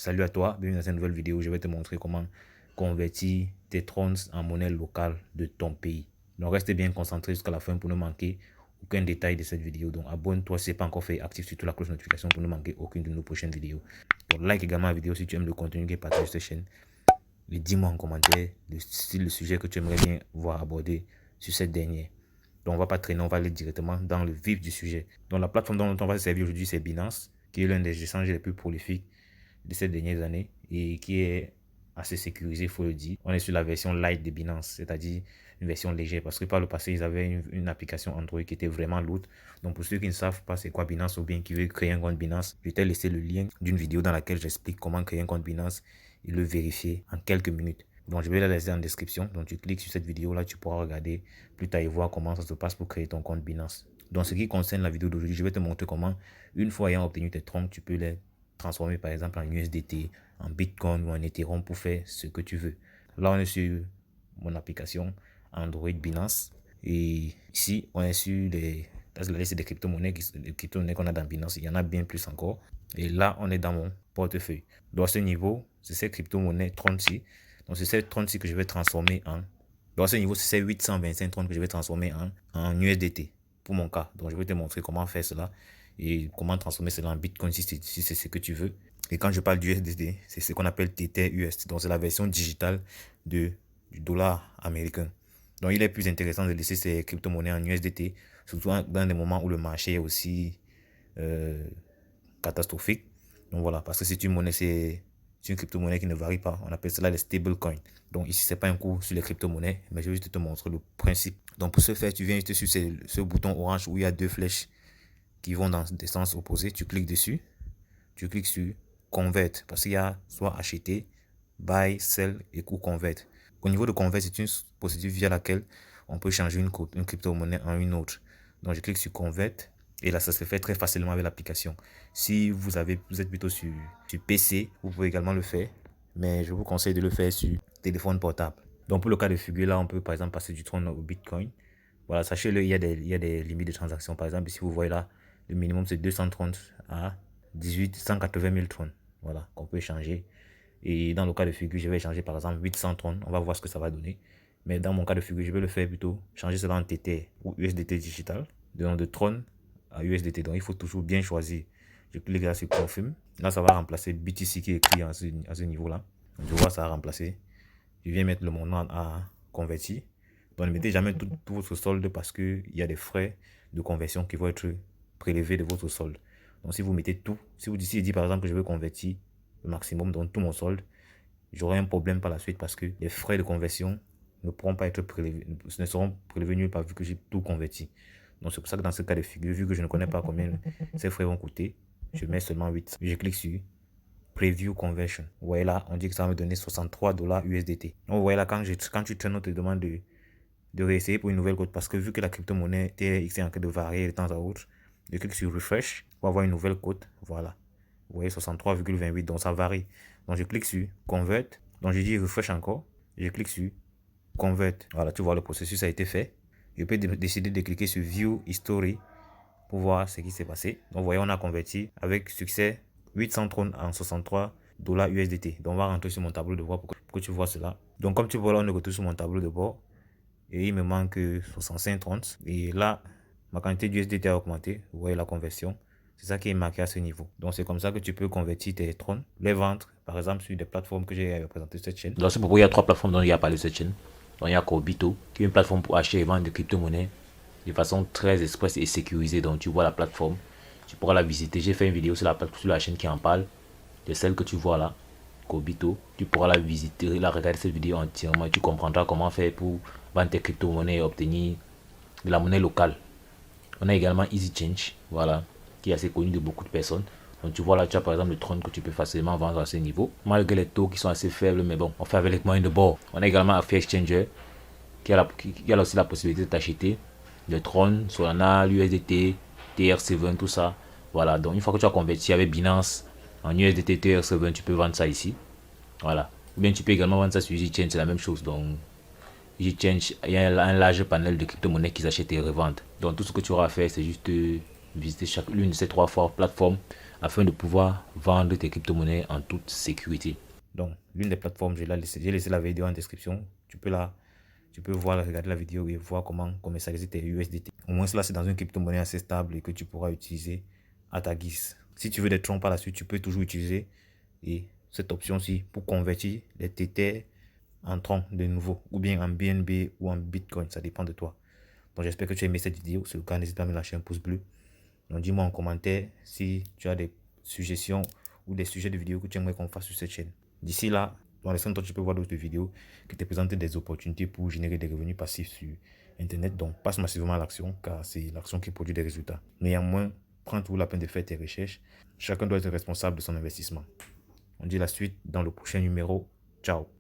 Salut à toi, bienvenue dans cette nouvelle vidéo. Je vais te montrer comment convertir tes Trons en monnaie locale de ton pays. Donc reste bien concentré jusqu'à la fin pour ne manquer aucun détail de cette vidéo. Donc abonne-toi si ce n'est pas encore fait, active surtout la cloche de notification pour ne manquer aucune de nos prochaines vidéos. Donc like également la vidéo si tu aimes le contenu qui est partagé sur cette chaîne. Et dis-moi en commentaire le sujet que tu aimerais bien voir abordé sur cette dernière. Donc on va pas traîner, on va aller directement dans le vif du sujet. Donc la plateforme dont on va se servir aujourd'hui, c'est Binance, qui est l'un des échanges les plus prolifiques de ces dernières années et qui est assez sécurisé, il faut le dire. On est sur la version light de Binance, c'est-à-dire une version légère, parce que par le passé, ils avaient une application Android qui était vraiment lourde. Donc pour ceux qui ne savent pas c'est quoi Binance ou bien qui veulent créer un compte Binance, je t'ai laissé le lien d'une vidéo dans laquelle j'explique comment créer un compte Binance et le vérifier en quelques minutes. Donc je vais la laisser en description. Donc tu cliques sur cette vidéo là, tu pourras regarder plus tard et voir comment ça se passe pour créer ton compte Binance. Dans ce qui concerne la vidéo d'aujourd'hui, je vais te montrer comment, une fois ayant obtenu tes troncs, tu peux les transformer par exemple en USDT, en Bitcoin ou en Ethereum pour faire ce que tu veux. Là, on est sur mon application Android Binance. Et ici, on est sur la liste des crypto-monnaies qu'on a dans Binance. Il y en a bien plus encore. Et là, on est dans mon portefeuille. Donc, à ce niveau, c'est ces crypto-monnaies 36. Donc, c'est ces 36 que je vais transformer en... Donc, à ce niveau, c'est ces 825 30 que je vais transformer en USDT pour mon cas. Donc, je vais te montrer comment faire cela et comment transformer cela en Bitcoin si c'est ce que tu veux. Et quand je parle d'USDT, c'est ce qu'on appelle TTUS. Donc, c'est la version digitale du dollar américain. Donc, il est plus intéressant de laisser ces crypto-monnaies en USDT, surtout dans des moments où le marché est aussi catastrophique. Donc, voilà, parce que c'est une monnaie, c'est une crypto-monnaie qui ne varie pas. On appelle cela les stablecoins. Donc, ici, ce n'est pas un cours sur les crypto-monnaies, mais je vais juste te montrer le principe. Donc, pour ce faire, tu viens juste sur ce bouton orange où il y a deux flèches qui vont dans des sens opposés. Tu cliques dessus. Tu cliques sur Convert parce qu'il y a soit acheter, buy, sell et ou convert. Au niveau de convert, c'est une procédure via laquelle on peut changer une crypto-monnaie en une autre. Donc, je clique sur Convert et là, ça se fait très facilement avec l'application. Si vous êtes plutôt sur PC, vous pouvez également le faire, mais je vous conseille de le faire sur téléphone portable. Donc, pour le cas de figure, là, on peut par exemple passer du Tron au Bitcoin. Voilà, sachez-le, il y a des limites de transactions. Par exemple, si vous voyez là, le minimum c'est 230 à 180 000 trônes. Voilà, qu'on peut changer. Et dans le cas de figure, je vais changer par exemple 800 trônes. On va voir ce que ça va donner. Mais dans mon cas de figure, je vais le faire plutôt changer cela en TT ou USDT digital. De trône à USDT. Donc il faut toujours bien choisir. Je clique là sur Confirm. Là, ça va remplacer BTC qui est écrit à ce niveau-là. Je vois ça a remplacé. Je viens mettre le montant à convertir. Donc ne mettez jamais tout votre solde parce qu'il y a des frais de conversion qui vont être prélevés de votre solde. Donc si vous mettez tout, si vous dites par exemple que je veux convertir le maximum dans tout mon solde, j'aurai un problème par la suite parce que les frais de conversion ne pourront pas être prélevés, ne seront prélevés nulle part vu que j'ai tout converti. Donc c'est pour ça que dans ce cas de figure, vu que je ne connais pas combien ces frais vont coûter, je mets seulement 8. Je clique sur Preview Conversion. Vous voyez là, on dit que ça va me donner 63 $ USDT. Donc vous voyez là, quand tu traînes, on te demande de réessayer pour une nouvelle cote parce que vu que la crypto-monnaie TRX est en train de varier de temps à autre, je clique sur Refresh pour avoir une nouvelle cote. Voilà. Vous voyez 63,28, donc ça varie. Donc je clique sur Convert. Donc je dis Refresh encore. Je clique sur Convert. Voilà, tu vois le processus a été fait. Je peux décider de cliquer sur View History pour voir ce qui s'est passé. Donc vous voyez, on a converti avec succès 800 trônes en 63 $ USDT. Donc on va rentrer sur mon tableau de bord pour que tu vois cela. Donc comme tu vois là, on est retourné sur mon tableau de bord. Et il me manque 65,30. Et là, ma quantité d'USDT a augmenté. Vous voyez la conversion. C'est ça qui est marqué à ce niveau. Donc, c'est comme ça que tu peux convertir tes trônes, les vendre, par exemple, sur des plateformes que j'ai présentées sur cette chaîne. Donc, c'est pourquoi il y a 3 plateformes dont il y a parlé de cette chaîne. Donc, il y a Cobito, qui est une plateforme pour acheter et vendre des crypto-monnaies de façon très express et sécurisée. Donc, tu vois la plateforme. Tu pourras la visiter. J'ai fait une vidéo sur la chaîne qui en parle. De celle que tu vois là. Cobito, tu pourras la visiter, la regarder cette vidéo entièrement et tu comprendras comment faire pour vendre tes crypto-monnaies et obtenir de la monnaie locale. On a également Easy Change, voilà, qui est assez connu de beaucoup de personnes. Donc tu vois là, tu as par exemple le Tron que tu peux facilement vendre à ce niveau, malgré les taux qui sont assez faibles, mais bon, on fait avec les moyens de bord. On a également Affy Exchanger, qui a aussi la possibilité de t'acheter le Tron, Solana, l'USDT, TR7, tout ça. Voilà, donc une fois que tu as converti avec Binance en USDT TR7, tu peux vendre ça ici. Voilà. Ou bien tu peux également vendre ça sur EasyChange, c'est la même chose. Donc, EasyChange, il y a un large panel de crypto-monnaies qu'ils achètent et revendent. Donc, tout ce que tu auras à faire, c'est juste visiter l'une de ces 3 plateformes afin de pouvoir vendre tes crypto-monnaies en toute sécurité. Donc, l'une des plateformes, j'ai laissé la vidéo en description. Tu peux voir, regarder la vidéo et voir comment commercialiser tes USDT. Au moins, cela, c'est dans une crypto-monnaie assez stable et que tu pourras utiliser à ta guise. Si tu veux des troncs par la suite, tu peux toujours utiliser cette option-ci pour convertir les Tether en troncs de nouveau, ou bien en BNB ou en Bitcoin, ça dépend de toi. Donc, j'espère que tu as aimé cette vidéo. Si c'est le cas, n'hésite pas à me lâcher un pouce bleu. Donc, dis-moi en commentaire si tu as des suggestions ou des sujets de vidéos que tu aimerais qu'on fasse sur cette chaîne. D'ici là, dans les 5 temps, tu peux voir d'autres vidéos qui te présentent des opportunités pour générer des revenus passifs sur Internet. Donc, passe massivement à l'action car c'est l'action qui produit des résultats. Néanmoins, prends toujours la peine de faire tes recherches. Chacun doit être responsable de son investissement. On dit la suite dans le prochain numéro. Ciao.